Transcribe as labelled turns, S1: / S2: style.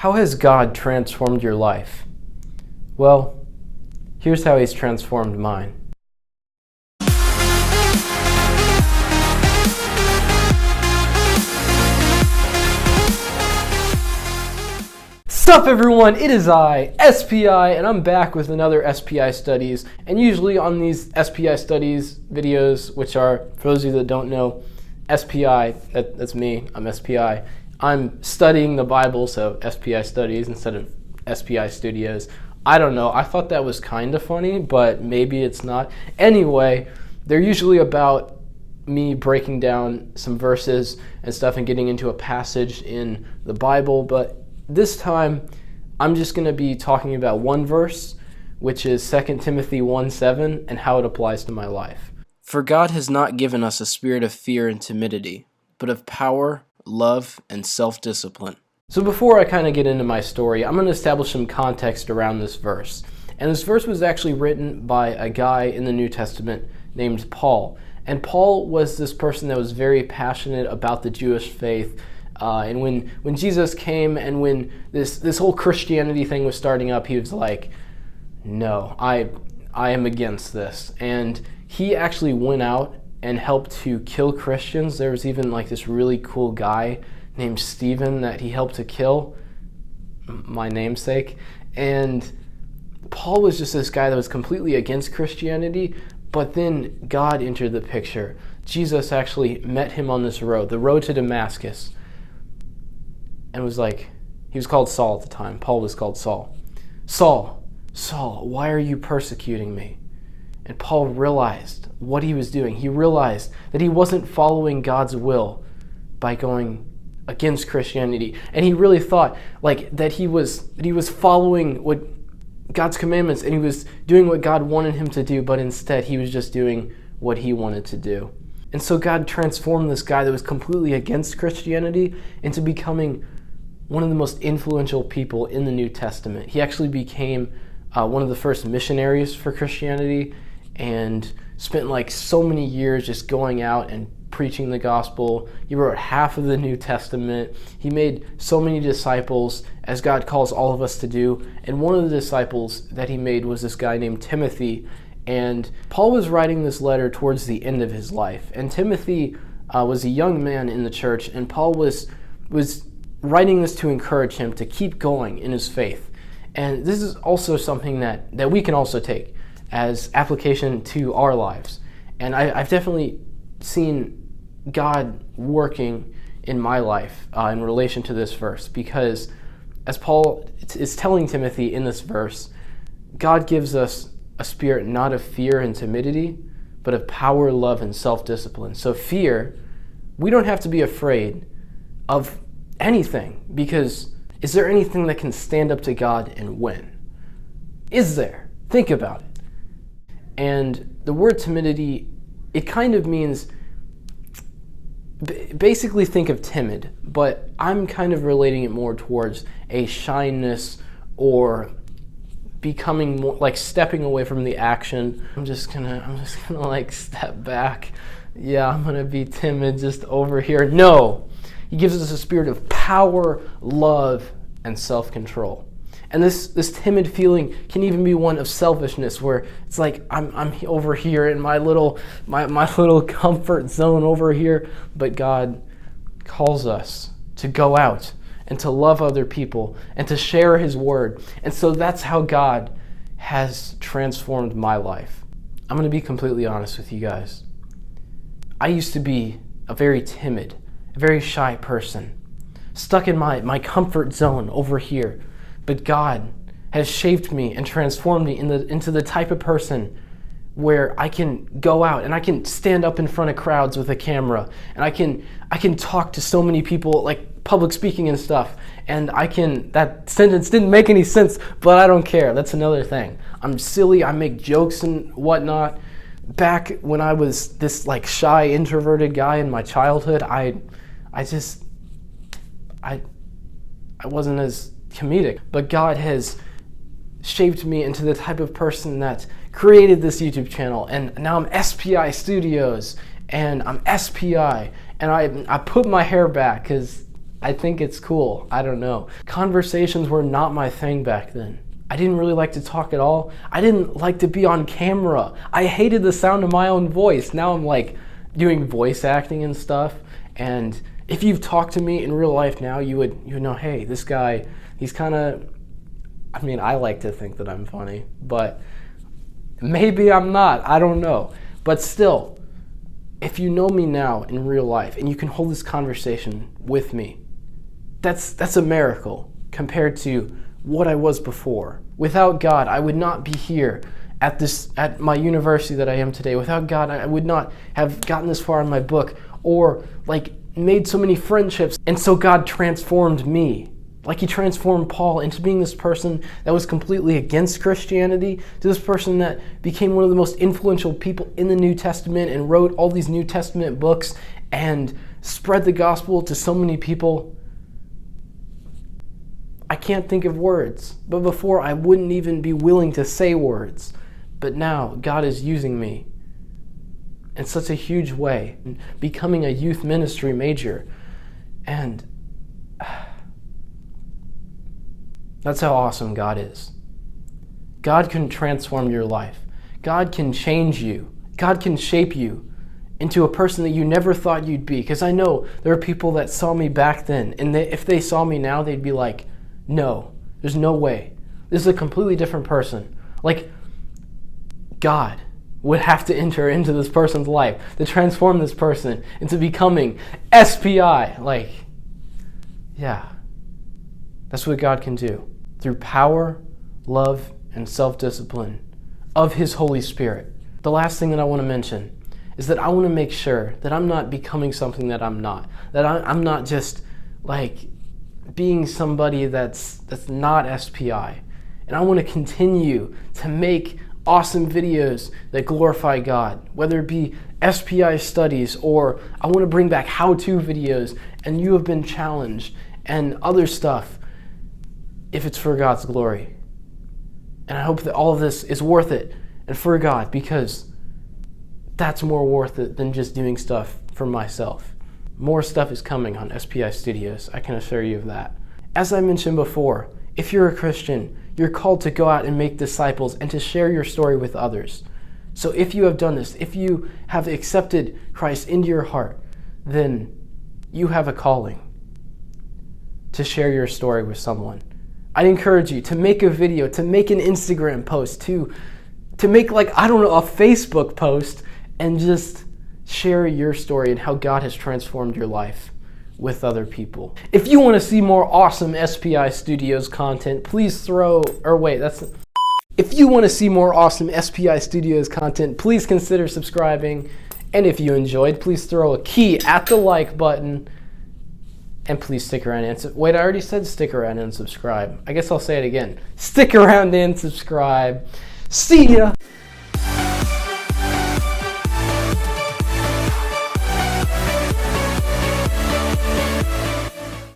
S1: How has God transformed your life? Well, here's how He's transformed mine. Sup everyone, it is I, SPI, and I'm back with another SPI Studies. And usually on these SPI Studies videos, which are, for those of you that don't know, SPI, that's me, I'm SPI. I'm studying the Bible, so SPI Studies instead of SPI Studios. I don't know, I thought that was kind of funny, but maybe it's not. Anyway, they're usually about me breaking down some verses and stuff and getting into a passage in the Bible, but this time I'm just going to be talking about one verse, which is 2 Timothy 1:7, and how it applies to my life. For God has not given us a spirit of fear and timidity, but of power, love, and self-discipline. So before I kind of get into my story, I'm going to establish some context around this verse. And this verse was actually written by a guy in the New Testament named Paul. And Paul was this person that was very passionate about the Jewish faith. And when Jesus came and when this whole Christianity thing was starting up, he was like, no, I am against this. And he actually went out and helped to kill Christians. There was even like this really cool guy named Stephen that he helped to kill, my namesake. And Paul was just this guy that was completely against Christianity, but then God entered the picture. Jesus actually met him on this road, the road to Damascus, and was like, he was called Saul at the time. Paul was called Saul. Saul, Saul, why are you persecuting me? And Paul realized what he was doing. He realized that he wasn't following God's will by going against Christianity. And he really thought like that he was following what God's commandments and he was doing what God wanted him to do, but instead he was just doing what he wanted to do. And so God transformed this guy that was completely against Christianity into becoming one of the most influential people in the New Testament. He actually became one of the first missionaries for Christianity and spent like so many years just going out and preaching the gospel. He wrote half of the New Testament. He made so many disciples, as God calls all of us to do. And one of the disciples that he made was this guy named Timothy. And Paul was writing this letter towards the end of his life. And Timothy was a young man in the church, and Paul was writing this to encourage him to keep going in his faith. And this is also something that we can also take as application to our lives. And I've definitely seen God working in my life in relation to this verse, because as Paul is telling Timothy in this verse, God gives us a spirit not of fear and timidity, but of power, love, and self-discipline. So fear, we don't have to be afraid of anything, because is there anything that can stand up to God and win? Is there? Think about it. And the word timidity, it kind of means, basically think of timid, but I'm kind of relating it more towards a shyness or becoming more like stepping away from the action. I'm just gonna like step back. Yeah, I'm gonna be timid just over here. No, he gives us a spirit of power, love, and self-control. And this timid feeling can even be one of selfishness, where it's like I'm over here in my little comfort zone over here, but God calls us to go out and to love other people and to share his word. And so that's how God has transformed my life. I'm going to be completely honest with you guys. I used to be a very timid, a very shy person, stuck in my comfort zone over here. But God has shaped me and transformed me into the type of person where I can go out and I can stand up in front of crowds with a camera, and I can talk to so many people, like public speaking and stuff. And that sentence didn't make any sense, but I don't care. That's another thing. I'm silly. I make jokes and whatnot. Back when I was this like shy, introverted guy in my childhood, I wasn't as comedic, but God has shaped me into the type of person that created this YouTube channel, and now I'm SPI Studios, and I'm SPI, and I put my hair back because I think it's cool. I don't know. Conversations were not my thing back then. I didn't really like to talk at all. I didn't like to be on camera. I hated the sound of my own voice. Now I'm like doing voice acting and stuff. And if you've talked to me in real life now, you would know, hey, this guy, he's kind of, I mean, I like to think that I'm funny, but maybe I'm not. I don't know. But still, if you know me now in real life and you can hold this conversation with me, that's a miracle compared to what I was before. Without God, I would not be here at my university that I am today. Without God, I would not have gotten this far in my book or like made so many friendships. And so God transformed me, like he transformed Paul into being this person that was completely against Christianity, to this person that became one of the most influential people in the New Testament and wrote all these New Testament books and spread the gospel to so many people. I can't think of words, but before I wouldn't even be willing to say words. But now God is using me in such a huge way, becoming a youth ministry major. And that's how awesome God is. God can transform your life. God can change you. God can shape you into a person that you never thought you'd be. Because I know there are people that saw me back then, and if they saw me now, they'd be like, no, there's no way. This is a completely different person. Like, God would have to enter into this person's life to transform this person into becoming SPI. Like, yeah, that's what God can do through power, love, and self-discipline of His Holy Spirit. The last thing that I want to mention is that I want to make sure that I'm not becoming something that I'm not. That I'm not just like being somebody that's not SPI. And I want to continue to make awesome videos that glorify God, whether it be SPI studies or I want to bring back how-to videos and you have been challenged and other stuff if it's for God's glory. And I hope that all of this is worth it and for God, because that's more worth it than just doing stuff for myself. More stuff is coming on SPI Studios, I can assure you of that. As I mentioned before, if you're a Christian, you're called to go out and make disciples and to share your story with others. So if you have done this, if you have accepted Christ into your heart, then you have a calling to share your story with someone. I encourage you to make a video, to make an Instagram post, to make a Facebook post and just share your story and how God has transformed your life with other people. If you want to see more awesome SPI Studios content, if you want to see more awesome SPI Studios content, please consider subscribing. And if you enjoyed, please throw a key at the like button. And please stick around and wait, I already said stick around and subscribe. I guess I'll say it again. Stick around and subscribe. See ya!